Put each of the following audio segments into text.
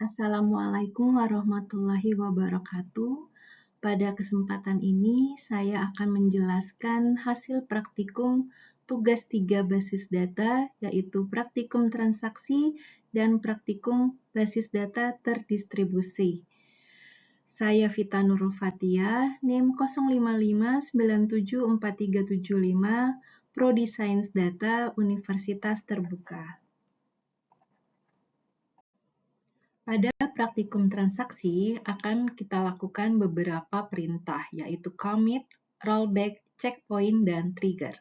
Assalamualaikum warahmatullahi wabarakatuh. Pada kesempatan ini, saya akan menjelaskan hasil praktikum tugas 3 basis data, yaitu praktikum transaksi dan praktikum basis data terdistribusi. Saya Vita Nurul Fatia, NIM 05597435, Prodi Sains Data, Universitas Terbuka. Pada praktikum transaksi akan kita lakukan beberapa perintah, yaitu commit, rollback, checkpoint, dan trigger.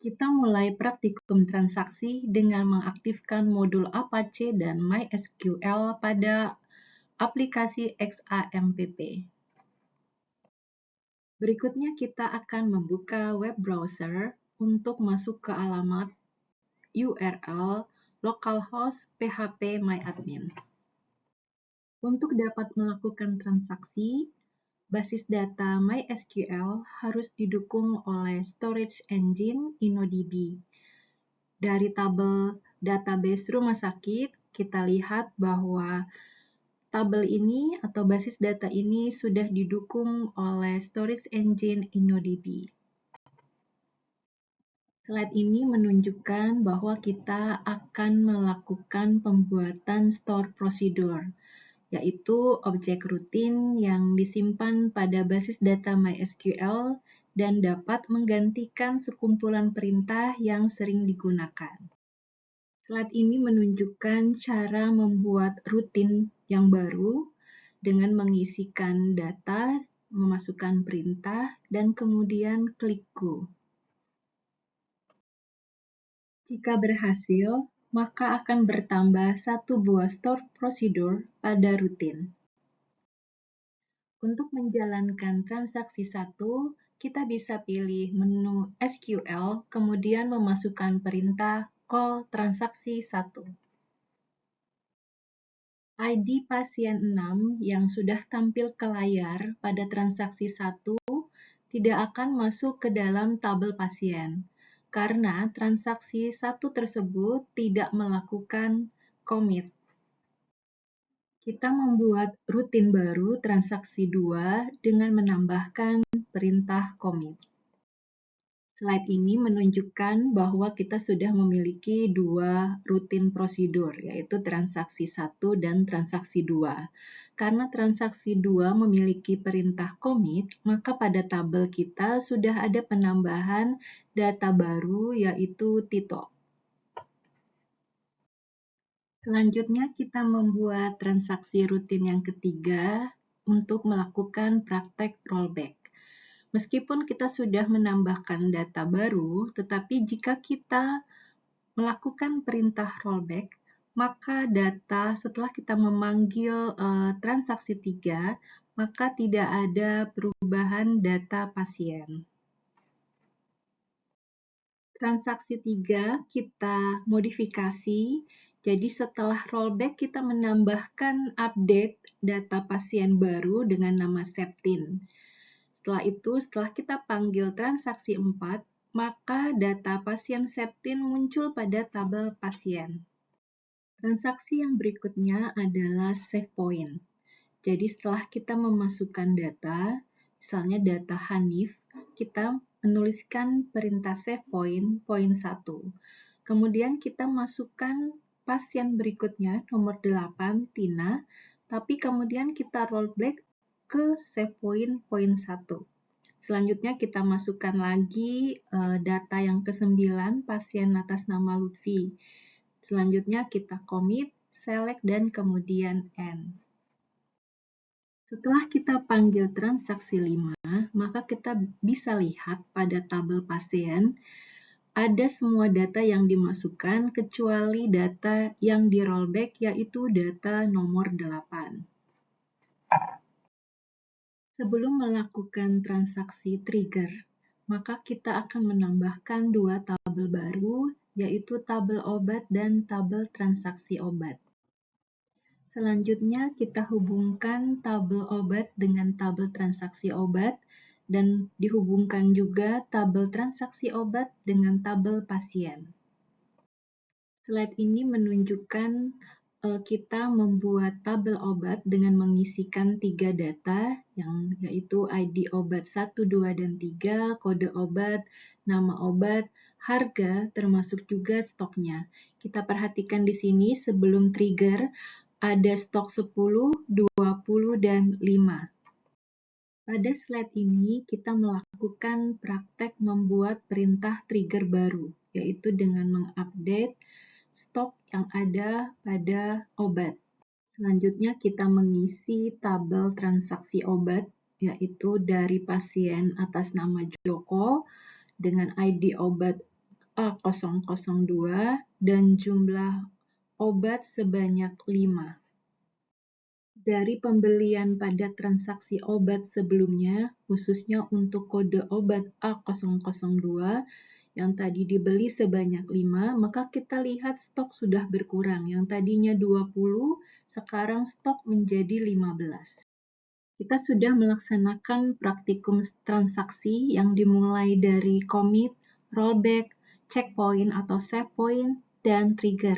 Kita mulai praktikum transaksi dengan mengaktifkan modul Apache dan MySQL pada aplikasi XAMPP. Berikutnya kita akan membuka web browser untuk masuk ke alamat URL localhost phpMyAdmin. Untuk dapat melakukan transaksi, basis data MySQL harus didukung oleh storage engine InnoDB. Dari tabel database rumah sakit, kita lihat bahwa tabel ini atau basis data ini sudah didukung oleh storage engine InnoDB. Slide ini menunjukkan bahwa kita akan melakukan pembuatan store procedure, yaitu objek rutin yang disimpan pada basis data MySQL dan dapat menggantikan sekumpulan perintah yang sering digunakan. Slide ini menunjukkan cara membuat rutin yang baru dengan mengisikan data, memasukkan perintah, dan kemudian klik Go. Jika berhasil, maka akan bertambah satu buah store procedure pada rutin. Untuk menjalankan transaksi 1, kita bisa pilih menu SQL, kemudian memasukkan perintah call transaksi 1. ID pasien 6 yang sudah tampil ke layar pada transaksi 1 tidak akan masuk ke dalam tabel pasien, karena transaksi 1 tersebut tidak melakukan commit. Kita membuat rutin baru transaksi 2 dengan menambahkan perintah commit. Slide ini menunjukkan bahwa kita sudah memiliki 2 rutin prosedur, yaitu transaksi 1 dan transaksi 2. Karena transaksi 2 memiliki perintah commit, maka pada tabel kita sudah ada penambahan data baru, yaitu Tito. Selanjutnya kita membuat transaksi rutin yang ketiga untuk melakukan praktek rollback. Meskipun kita sudah menambahkan data baru, tetapi jika kita melakukan perintah rollback, maka data setelah kita memanggil transaksi 3, maka tidak ada perubahan data pasien. Transaksi 3 kita modifikasi. Jadi setelah rollback kita menambahkan update data pasien baru dengan nama Septin. Setelah itu, setelah kita panggil transaksi 4, maka data pasien Septin muncul pada tabel pasien. Transaksi yang berikutnya adalah save point. Jadi setelah kita memasukkan data, misalnya data Hanif, kita menuliskan perintah save point, poin 1. Kemudian kita masukkan pasien berikutnya, nomor 8, Tina, tapi kemudian kita rollback ke save point, poin 1. Selanjutnya kita masukkan lagi data yang ke-9, pasien atas nama Lutfi. Selanjutnya kita commit, select, dan kemudian end. Setelah kita panggil transaksi 5, maka kita bisa lihat pada tabel pasien ada semua data yang dimasukkan kecuali data yang di rollback, yaitu data nomor 8. Sebelum melakukan transaksi trigger, maka kita akan menambahkan 2 tabel baru, yaitu tabel obat dan tabel transaksi obat. Selanjutnya kita hubungkan tabel obat dengan tabel transaksi obat dan dihubungkan juga tabel transaksi obat dengan tabel pasien. Slide ini menunjukkan kita membuat tabel obat dengan mengisikan 3 data, yaitu ID obat 1, 2, dan 3, kode obat, nama obat, harga, termasuk juga stoknya. Kita perhatikan di sini sebelum trigger ada stok 10, 20, dan 5. Pada slide ini, kita melakukan praktek membuat perintah trigger baru, yaitu dengan mengupdate stok yang ada pada obat. Selanjutnya, kita mengisi tabel transaksi obat, yaitu dari pasien atas nama Joko dengan ID obat A002 dan jumlah obat sebanyak 5. Dari pembelian pada transaksi obat sebelumnya, khususnya untuk kode obat A002 yang tadi dibeli sebanyak 5, maka kita lihat stok sudah berkurang. Yang tadinya 20, sekarang stok menjadi 15. Kita sudah melaksanakan praktikum transaksi yang dimulai dari commit, rollback, checkpoint atau save point, dan trigger.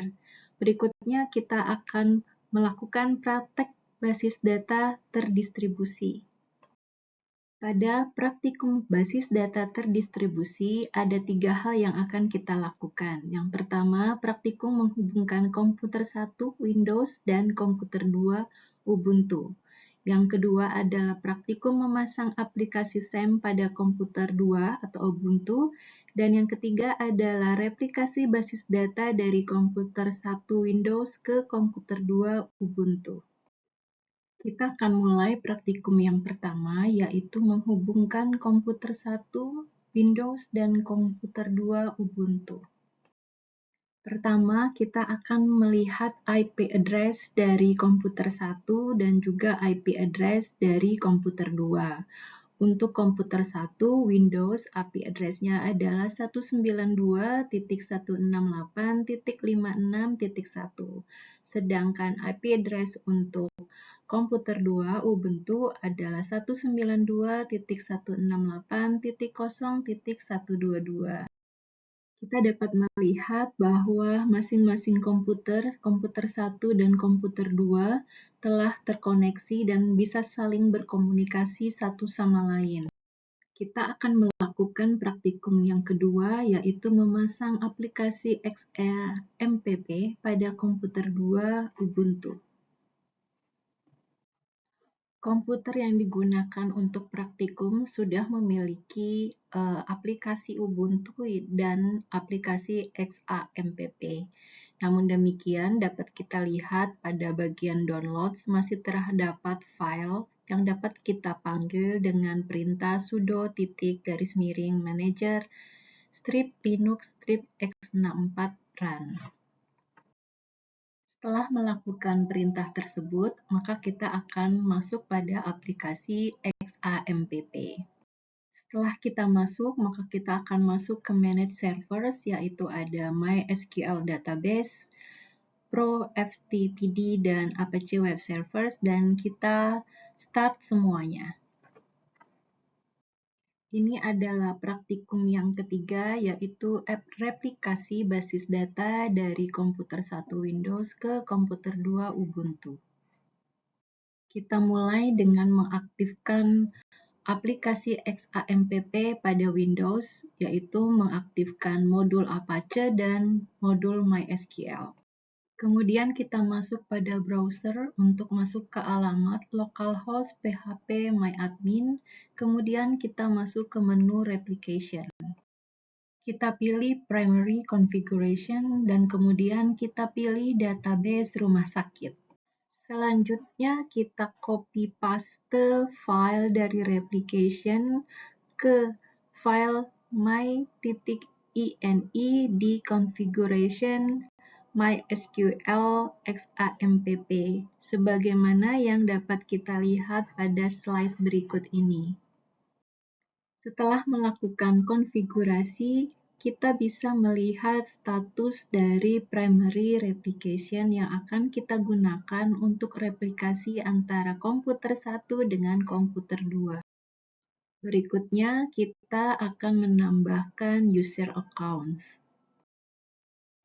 Berikutnya kita akan melakukan praktek basis data terdistribusi. Pada praktikum basis data terdistribusi, ada 3 hal yang akan kita lakukan. Yang pertama, praktikum menghubungkan komputer 1 Windows dan komputer 2 Ubuntu. Yang kedua adalah praktikum memasang aplikasi SAM pada komputer 2 atau Ubuntu. Dan yang ketiga adalah replikasi basis data dari komputer 1 Windows ke komputer 2 Ubuntu. Kita akan mulai praktikum yang pertama, yaitu menghubungkan komputer 1 Windows dan komputer 2 Ubuntu. Pertama, kita akan melihat IP address dari komputer 1 dan juga IP address dari komputer 2. Untuk komputer 1 Windows, IP address-nya adalah 192.168.56.1. Sedangkan IP address untuk komputer 2 Ubuntu adalah 192.168.0.122. Kita dapat melihat bahwa masing-masing komputer 1 dan komputer 2 telah terkoneksi dan bisa saling berkomunikasi satu sama lain. Kita akan melakukan praktikum yang kedua, yaitu memasang aplikasi XAMPP pada komputer 2 Ubuntu. Komputer yang digunakan untuk praktikum sudah memiliki aplikasi Ubuntu dan aplikasi XAMPP. Namun demikian, dapat kita lihat pada bagian downloads masih terdapat file yang dapat kita panggil dengan perintah sudo --manager strip linux strip x64 run. Setelah melakukan perintah tersebut, maka kita akan masuk pada aplikasi XAMPP. Setelah kita masuk, maka kita akan masuk ke Manage Servers, yaitu ada MySQL Database, Pro FTPD, dan Apache Web Services, dan kita start semuanya. Ini adalah praktikum yang ketiga, yaitu replikasi basis data dari komputer 1 Windows ke komputer 2 Ubuntu. Kita mulai dengan mengaktifkan aplikasi XAMPP pada Windows, yaitu mengaktifkan modul Apache dan modul MySQL. Kemudian kita masuk pada browser untuk masuk ke alamat localhost phpMyAdmin, kemudian kita masuk ke menu Replication. Kita pilih Primary Configuration dan kemudian kita pilih database rumah sakit. Selanjutnya kita copy paste file dari replication ke file my.ini di configuration MySQL XAMPP sebagaimana yang dapat kita lihat pada slide berikut ini. Setelah melakukan konfigurasi, kita bisa melihat status dari primary replication yang akan kita gunakan untuk replikasi antara komputer 1 dengan komputer 2. Berikutnya, kita akan menambahkan user accounts.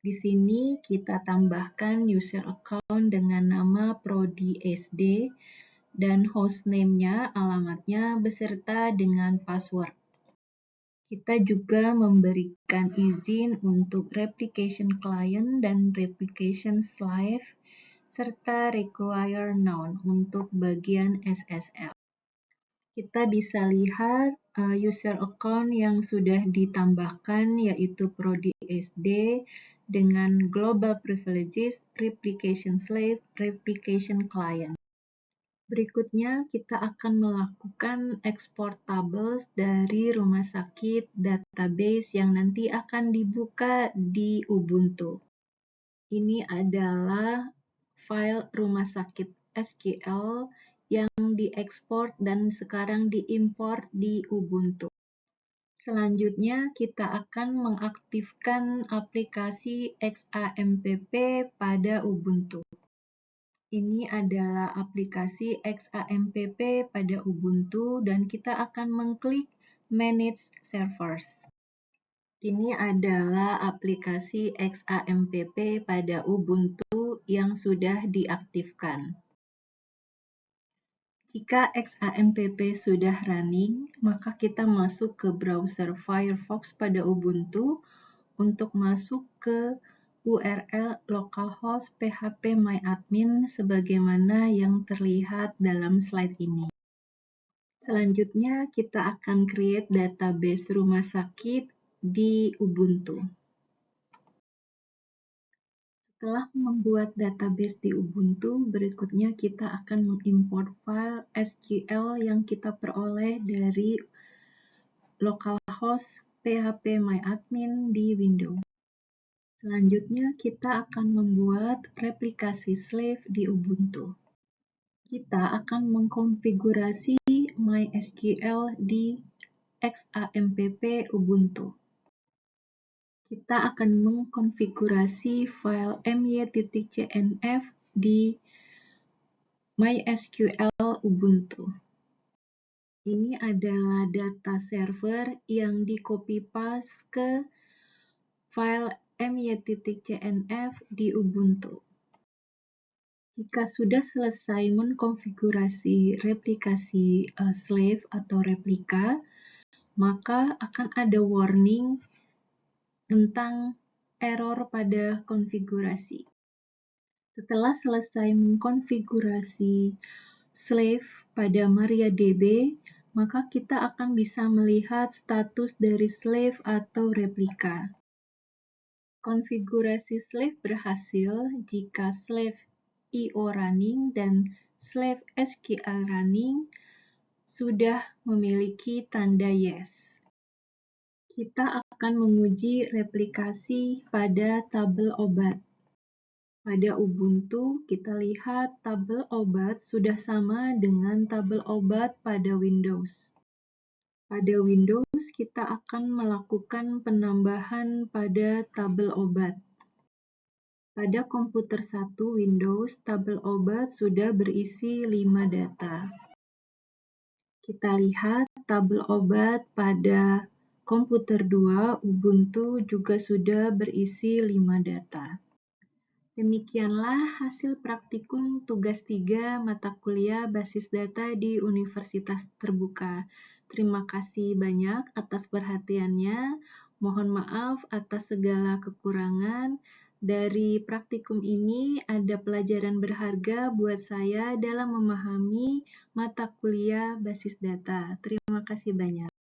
Di sini kita tambahkan user account dengan nama Prodi SD dan hostname-nya, alamatnya, beserta dengan password. Kita juga memberikan izin untuk replication client dan replication slave, serta require noun untuk bagian SSL. Kita bisa lihat user account yang sudah ditambahkan, yaitu Prodi SD dengan global privileges, replication slave, replication client. Berikutnya, kita akan melakukan export tables dari rumah sakit database yang nanti akan dibuka di Ubuntu. Ini adalah file rumah sakit SQL yang diekspor dan sekarang diimpor di Ubuntu. Selanjutnya, kita akan mengaktifkan aplikasi XAMPP pada Ubuntu. Ini adalah aplikasi XAMPP pada Ubuntu dan kita akan mengklik Manage Servers. Ini adalah aplikasi XAMPP pada Ubuntu yang sudah diaktifkan. Jika XAMPP sudah running, maka kita masuk ke browser Firefox pada Ubuntu untuk masuk ke URL localhost phpMyAdmin sebagaimana yang terlihat dalam slide ini. Selanjutnya, kita akan create database rumah sakit di Ubuntu. Setelah membuat database di Ubuntu, berikutnya kita akan mengimport file SQL yang kita peroleh dari localhost phpMyAdmin di Windows. Selanjutnya, kita akan membuat replikasi slave di Ubuntu. Kita akan mengkonfigurasi MySQL di XAMPP Ubuntu. Kita akan mengkonfigurasi file my.cnf di MySQL Ubuntu. Ini adalah data server yang di-copy-paste ke file my.cnf di Ubuntu. Jika sudah selesai mengkonfigurasi replikasi slave atau replika, maka akan ada warning tentang error pada konfigurasi. Setelah selesai mengkonfigurasi slave pada MariaDB, maka kita akan bisa melihat status dari slave atau replika. Konfigurasi slave berhasil jika slave IO running dan slave SQL running sudah memiliki tanda yes. Kita akan menguji replikasi pada tabel obat. Pada Ubuntu, kita lihat tabel obat sudah sama dengan tabel obat pada Windows. Pada Windows, kita akan melakukan penambahan pada tabel obat. Pada komputer 1 Windows, tabel obat sudah berisi 5 data. Kita lihat tabel obat pada komputer 2 Ubuntu juga sudah berisi 5 data. Demikianlah hasil praktikum tugas 3 mata kuliah basis data di Universitas Terbuka. Terima kasih banyak atas perhatiannya. Mohon maaf atas segala kekurangan. Dari praktikum ini ada pelajaran berharga buat saya dalam memahami mata kuliah basis data. Terima kasih banyak.